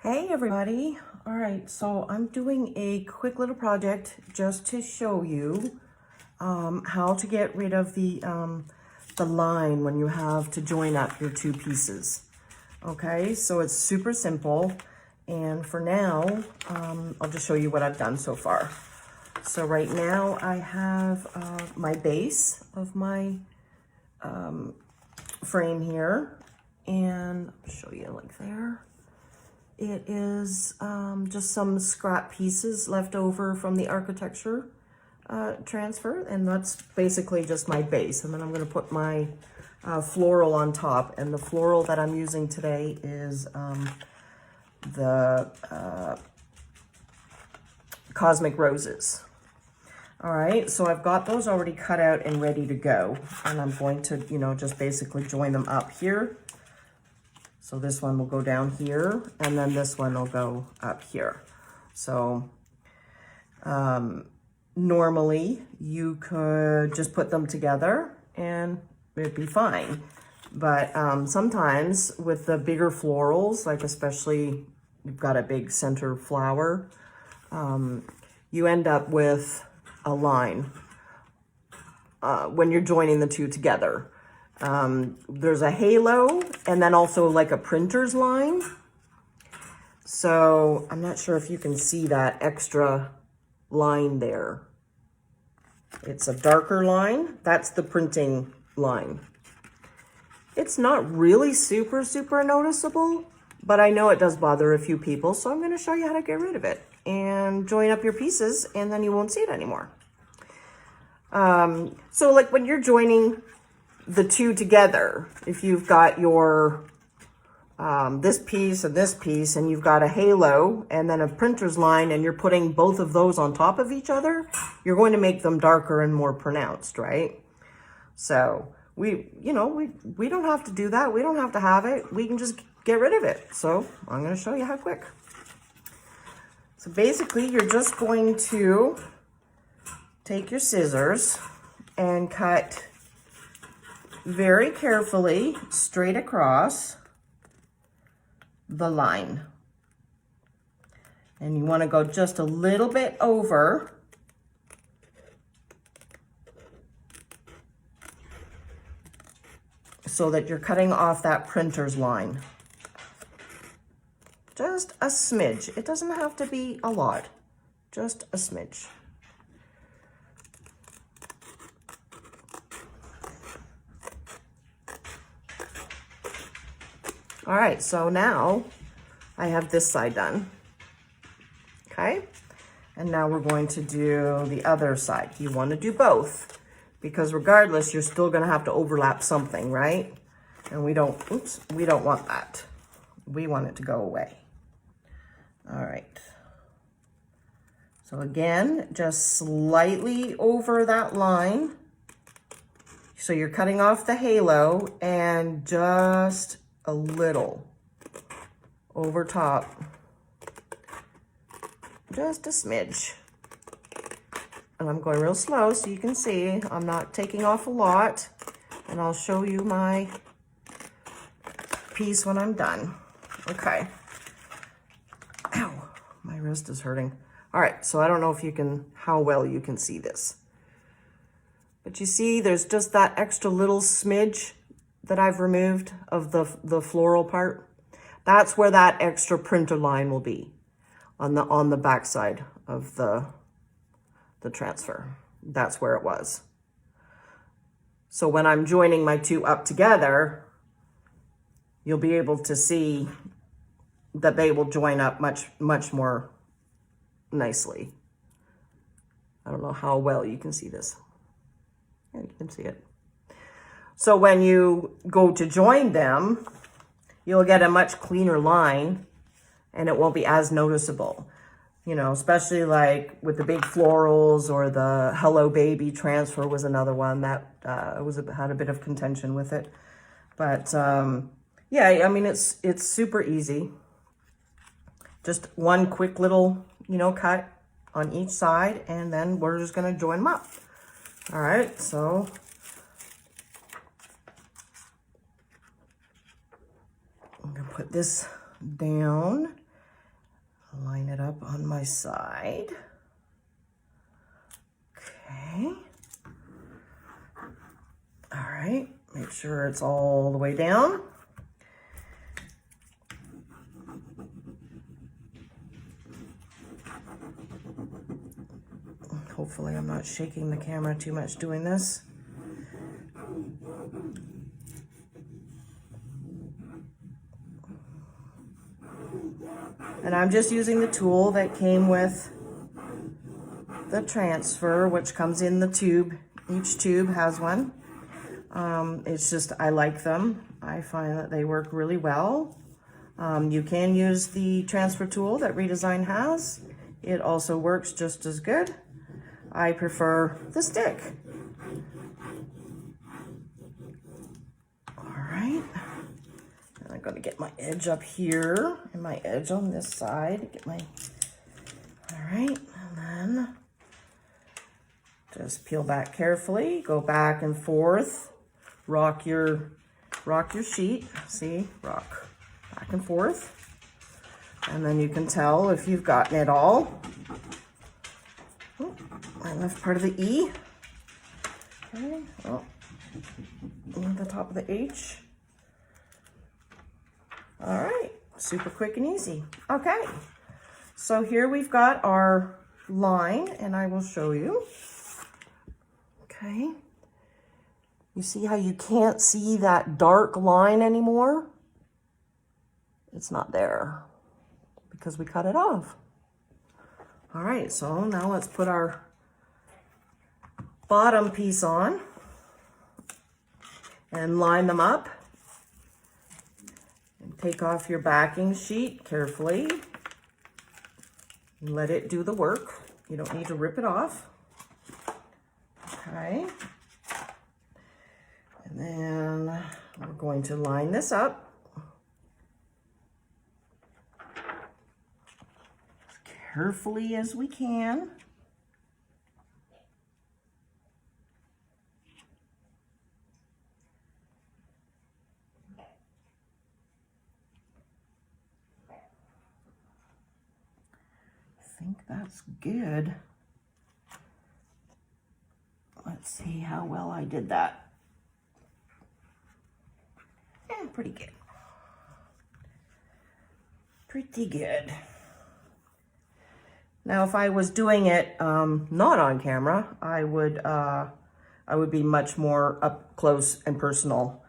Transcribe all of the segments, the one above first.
Hey everybody. All right, so I'm doing a quick little project just to show you how to get rid of the line when you have to join up your two pieces. Okay, so it's super simple. And for now, I'll just show you what I've done so far. So right now I have my base of my frame here, and I'll show you like there. It is just some scrap pieces left over from the architecture transfer, and that's basically just my base. And then I'm going to put my floral on top, and the floral that I'm using today is the Cosmic Roses. All right, so I've got those already cut out and ready to go, and I'm going to, just basically join them up here. So this one will go down here, and then this one will go up here. So normally you could just put them together and it'd be fine. But sometimes with the bigger florals, like especially you've got a big center flower, you end up with a line when you're joining the two together. There's a halo and then also like a printer's line. So I'm not sure if you can see that extra line there. It's a darker line. That's the printing line. It's not really super noticeable, but I know it does bother a few people. So I'm going to show you how to get rid of it and join up your pieces, and then you won't see it anymore. So like when you're joining the two together, if you've got your this piece and you've got a halo and then a printer's line, and you're putting both of those on top of each other, you're going to make them darker and more pronounced, right? So we don't have to do that. We don't have to have it. We can just get rid of it. So I'm going to show you how quick. So basically you're just going to take your scissors and cut very carefully straight across the line. And you want to go just a little bit over so that you're cutting off that printer's line. Just a smidge. It doesn't have to be a lot, just a smidge. All right, so now I have this side done, okay? And now we're going to do the other side. You want to do both, because regardless, you're still gonna have to overlap something, right? And we don't want that. We want it to go away. All right. So again, just slightly over that line. So you're cutting off the halo and just a little over top, just a smidge. And I'm going real slow so you can see I'm not taking off a lot, and I'll show you my piece when I'm done. Okay. Ow, my wrist is hurting. All right, so I don't know if how well you can see this, but you see there's just that extra little smidge that I've removed of the floral part. That's where that extra printer line will be on the back side of the transfer. That's where it was. So when I'm joining my two up together, you'll be able to see that they will join up much more nicely. I don't know how well you can see this. Yeah, you can see it. So when you go to join them, you'll get a much cleaner line, and it won't be as noticeable. Especially like with the big florals, or the Hello Baby transfer was another one that had a bit of contention with it. But yeah, I mean, it's super easy. Just one quick little, cut on each side, and then we're just gonna join them up. All right, so I'm gonna put this down, line it up on my side. Okay. All right, make sure it's all the way down. Hopefully I'm not shaking the camera too much doing this. And I'm just using the tool that came with the transfer, which comes in the tube. Each tube has one. It's just, I like them. I find that they work really well. You can use the transfer tool that Redesign has. It also works just as good. I prefer the stick. All right. And I'm going to get my edge up here and my edge on this side. Get my, all right, and then just peel back carefully, go back and forth, rock your sheet, see, rock back and forth. And then you can tell if you've gotten it all. Oh, I left part of the E. Okay, oh, and the top of the H. All right, super quick and easy. Okay, so here we've got our line, and I will show you. Okay, you see how you can't see that dark line anymore? It's not there because we cut it off. All right, so now let's put our bottom piece on and line them up. And take off your backing sheet carefully. Let it do the work. You don't need to rip it off. Okay. And then we're going to line this up. As carefully as we can. I think that's good. Let's see how well I did that. Yeah, pretty good. Pretty good. Now, if I was doing it not on camera, I would be much more up close and personal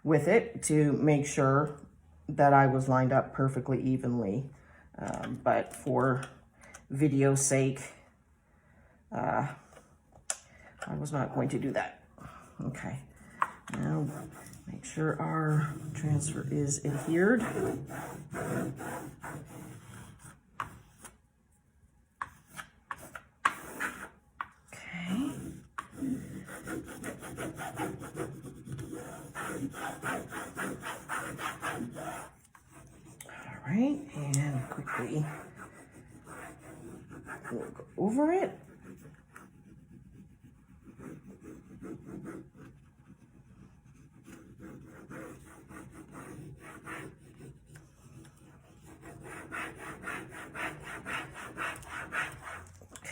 with it to make sure that I was lined up perfectly evenly. But for video's sake, I was not going to do that. Okay, now make sure our transfer is adhered. Okay. All right, and quickly we'll go over it.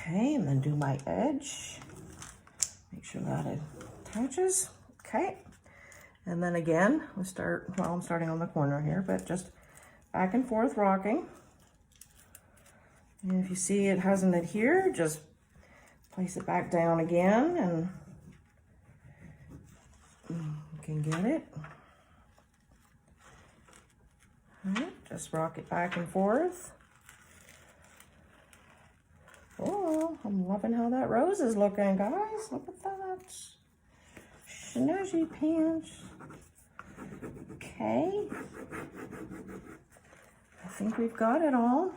Okay, and then do my edge. Make sure that it attaches. Okay, and then again, I'm starting on the corner here, but just back and forth rocking. And if you see it hasn't adhered, just place it back down again, and you can get it. All right, just rock it back and forth. Oh, I'm loving how that rose is looking, guys. Look at that. Snazzy pants. Okay. I think we've got it all.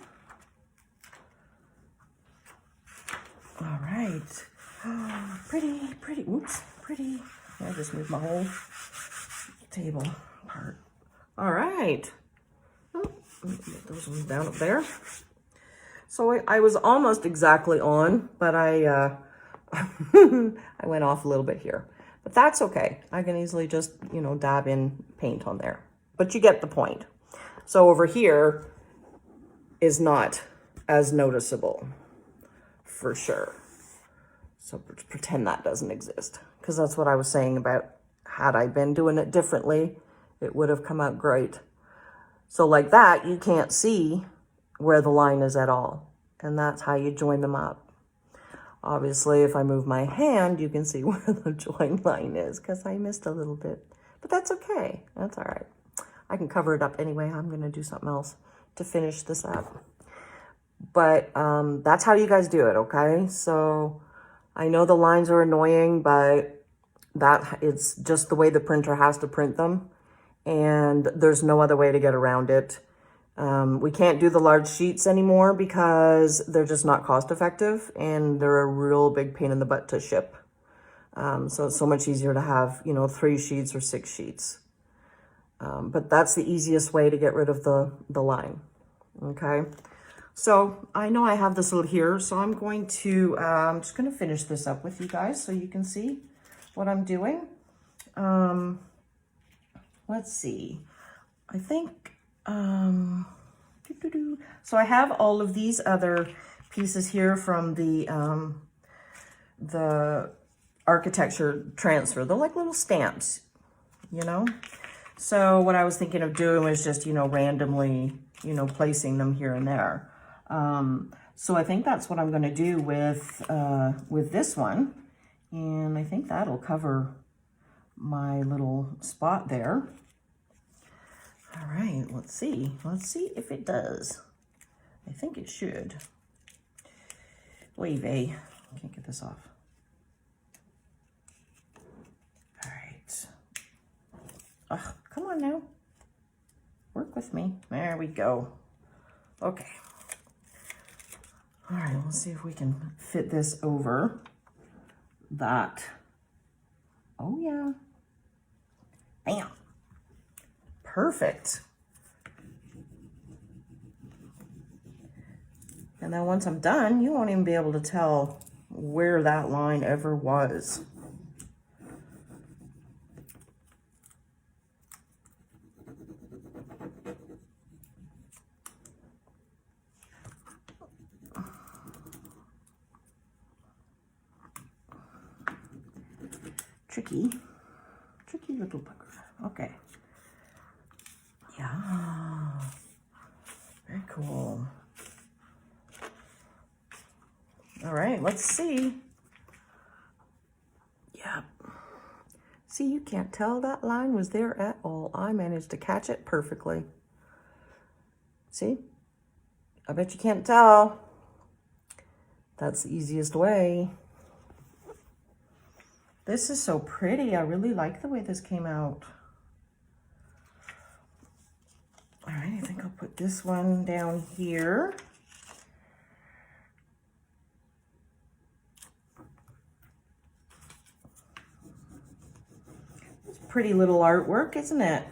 All right. Oh, pretty, pretty. Oops, pretty. I just moved my whole table apart. All right. Oh, get those ones down up there. So I was almost exactly on, but I I went off a little bit here. But that's okay. I can easily just, you know, dab in paint on there. But you get the point. So over here, is not as noticeable, for sure. So pretend that doesn't exist, because that's what I was saying about had I been doing it differently, it would have come out great. So like that, you can't see where the line is at all. And that's how you join them up. Obviously, if I move my hand, you can see where the join line is, because I missed a little bit. But that's okay. That's all right. I can cover it up anyway. I'm going to do something else to finish this up. But that's how you guys do it, okay? So I know the lines are annoying, but that it's just the way the printer has to print them. And there's no other way to get around it. We can't do the large sheets anymore because they're just not cost effective and they're a real big pain in the butt to ship. So it's so much easier to have, 3 sheets or 6 sheets. But that's the easiest way to get rid of the line. Okay. So I know I have this little here, so I'm going to, I'm just going to finish this up with you guys so you can see what I'm doing. Let's see. I think, so I have all of these other pieces here from the architecture transfer. They're like little stamps, So what I was thinking of doing was just, randomly, placing them here and there. So I think that's what I'm going to do with this one. And I think that'll cover my little spot there. All right, let's see. Let's see if it does. I think it should. Oy vey. Can't get this off. All right. Oh, come on now. Work with me. There we go. Okay. All right, let's see if we can fit this over that. Oh, yeah. Bam. Perfect. And then once I'm done, you won't even be able to tell where that line ever was. Tricky little bugger. Okay. Yeah. Very cool. All right, let's see. Yep. See, you can't tell that line was there at all. I managed to catch it perfectly. See? I bet you can't tell. That's the easiest way. This is so pretty. I really like the way this came out. All right, I think I'll put this one down here. It's pretty little artwork, isn't it?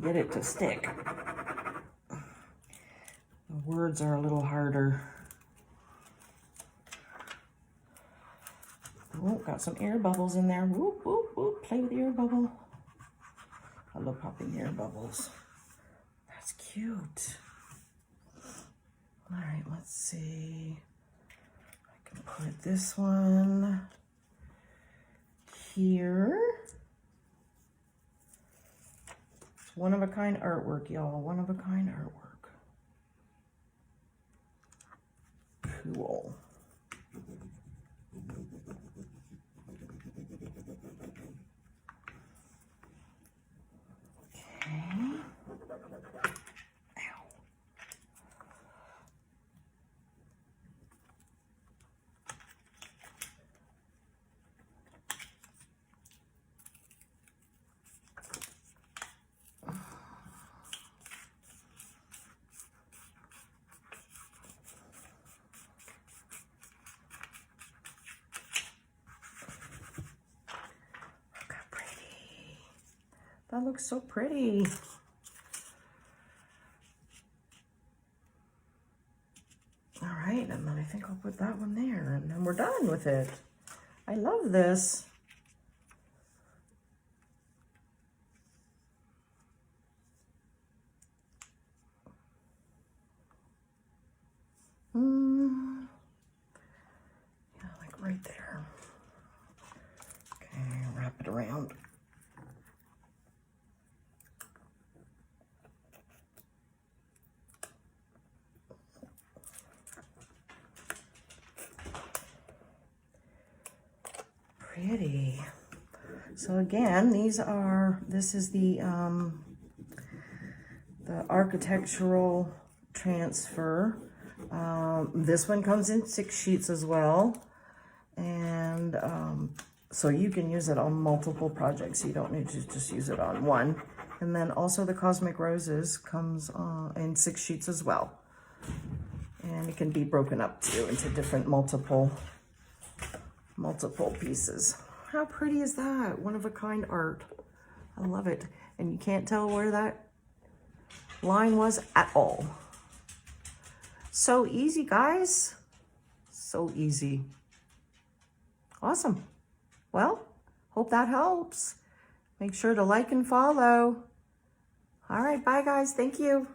Get it to stick. The words are a little harder. Oh, got some air bubbles in there. Whoop, whoop, whoop. Play with the air bubble. I love popping air bubbles. That's cute. All right, let's see. I can put this one here. One-of-a-kind artwork, y'all. One-of-a-kind artwork. Cool. Okay. Ow. That looks so pretty. All right, and then I think I'll put that one there, and then we're done with it. I love this. Yeah, like right there. Okay, wrap it around. Pretty. So again, this is the architectural transfer. This one comes in 6 sheets as well. And so you can use it on multiple projects. You don't need to just use it on one. And then also the Cosmic Roses comes in 6 sheets as well. And it can be broken up too into different multiple pieces. How pretty is that? One of a kind art. I love it. And you can't tell where that line was at all. So easy, guys. So easy. Awesome. Well, hope that helps. Make sure to like and follow. All right, bye guys. Thank you.